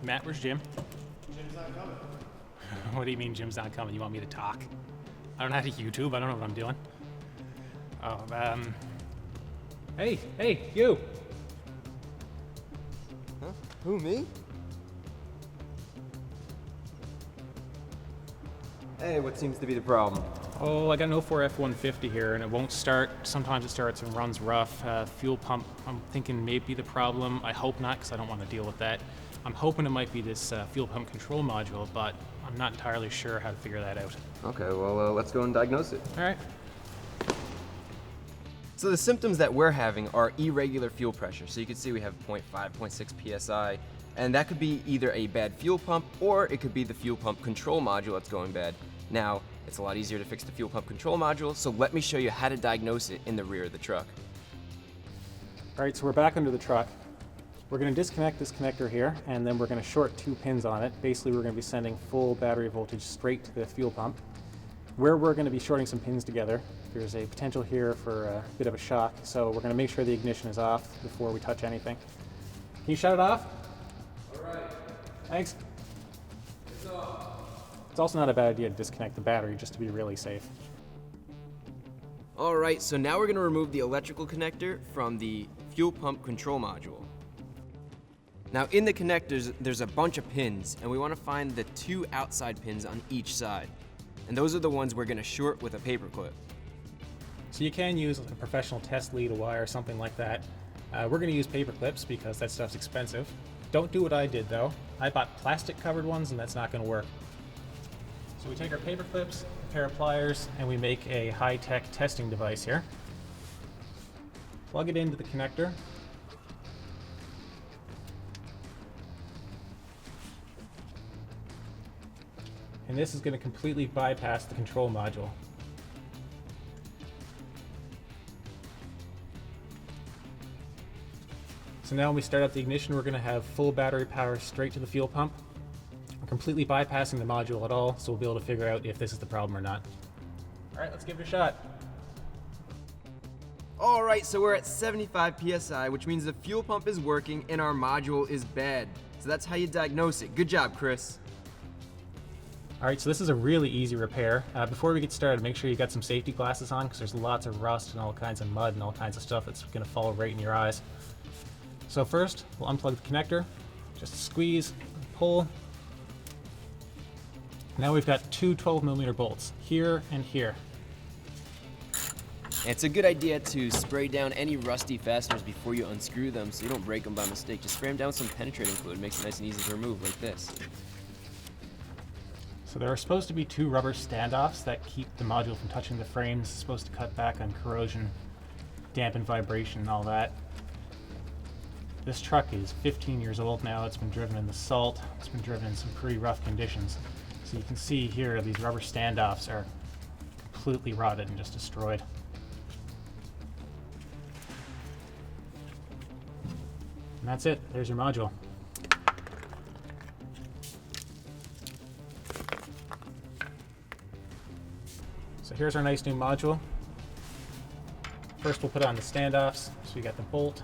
Matt, where's Jim? Jim's not coming. What do you mean Jim's not coming? You want me to talk? I don't know how to YouTube. I don't know what I'm doing. Oh, Hey, you! Huh? Who, me? Hey, what seems to be the problem? Oh, I got an 04 F-150 here, and it won't start. Sometimes it starts and runs rough. Fuel pump, I'm thinking may be the problem. I hope not, because I don't want to deal with that. I'm hoping it might be this fuel pump control module, but I'm not entirely sure how to figure that out. Okay, well, let's go and diagnose it. All right. So the symptoms that we're having are irregular fuel pressure. So you can see we have 0.5, 0.6 psi, and that could be either a bad fuel pump or it could be the fuel pump control module that's going bad. Now, it's a lot easier to fix the fuel pump control module, so let me show you how to diagnose it in the rear of the truck. All right, so we're back under the truck. We're going to disconnect this connector here, and then we're going to short 2 pins on it. Basically, we're going to be sending full battery voltage straight to the fuel pump. Where we're going to be shorting some pins together, there's a potential here for a bit of a shock, so we're going to make sure the ignition is off before we touch anything. Can you shut it off? All right. Thanks. It's off. It's also not a bad idea to disconnect the battery just to be really safe. All right, so now we're going to remove the electrical connector from the fuel pump control module. Now in the connectors, there's a bunch of pins, and we want to find the 2 outside pins on each side. And those are the ones we're going to short with a paper clip. So you can use a professional test lead, a wire, or something like that. We're going to use paper clips because that stuff's expensive. Don't do what I did though. I bought plastic covered ones and that's not going to work. So we take our paper clips, a pair of pliers, and we make a high-tech testing device here. Plug it into the connector. And this is going to completely bypass the control module. So now when we start up the ignition, we're going to have full battery power straight to the fuel pump. We're completely bypassing the module at all, so we'll be able to figure out if this is the problem or not. All right, let's give it a shot. All right, so we're at 75 psi, which means the fuel pump is working and our module is bad. So that's how you diagnose it. Good job, Chris. All right, so this is a really easy repair. Before we get started, make sure you got some safety glasses on because there's lots of rust and all kinds of mud and all kinds of stuff that's going to fall right in your eyes. So first, we'll unplug the connector, just squeeze, pull. Now we've got 2 12mm bolts, here and here. It's a good idea to spray down any rusty fasteners before you unscrew them so you don't break them by mistake. Just spray them down with some penetrating fluid. It makes it nice and easy to remove, like this. So there are supposed to be 2 rubber standoffs that keep the module from touching the frames. It's supposed to cut back on corrosion, dampen vibration, and all that. This truck is 15 years old now. It's been driven in the salt. It's been driven in some pretty rough conditions. So you can see here these rubber standoffs are completely rotted and just destroyed. And that's it. There's your module. So here's our nice new module. First we'll put on the standoffs. So we got the bolt,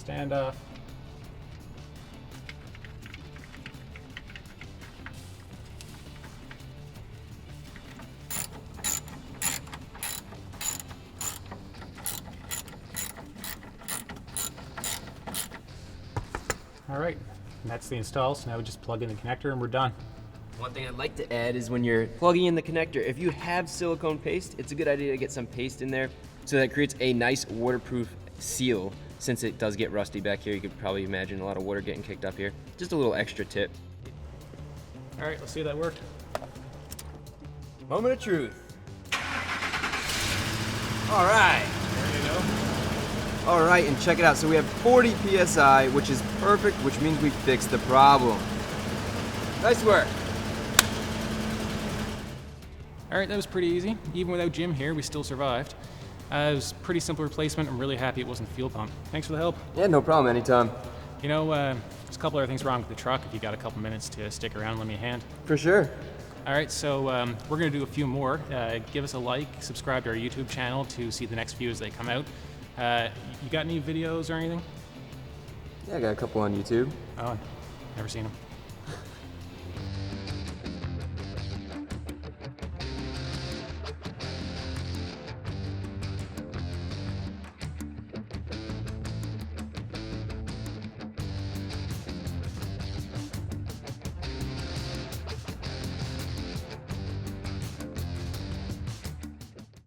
standoff, all right, and that's the install. So now we just plug in the connector and we're done. One thing I'd like to add is when you're plugging in the connector, if you have silicone paste, it's a good idea to get some paste in there so that it creates a nice waterproof seal. Since it does get rusty back here, you could probably imagine a lot of water getting kicked up here. Just a little extra tip. All right, let's see if that worked. Moment of truth. All right. There you go. All right, and check it out. So we have 40 psi, which is perfect, which means we fixed the problem. Nice work. All right, that was pretty easy. Even without Jim here, we still survived. It was a pretty simple replacement. I'm really happy it wasn't fuel pump. Thanks for the help. Yeah, no problem, anytime. You know, it's couple other things wrong with the truck. If you got a couple minutes to stick around, lend me a hand. For sure. All right, so we're going to do a few more. Give us a like, subscribe to our YouTube channel to see the next few as they come out. You got any videos or anything? Yeah, I got a couple on YouTube. Oh, never seen them.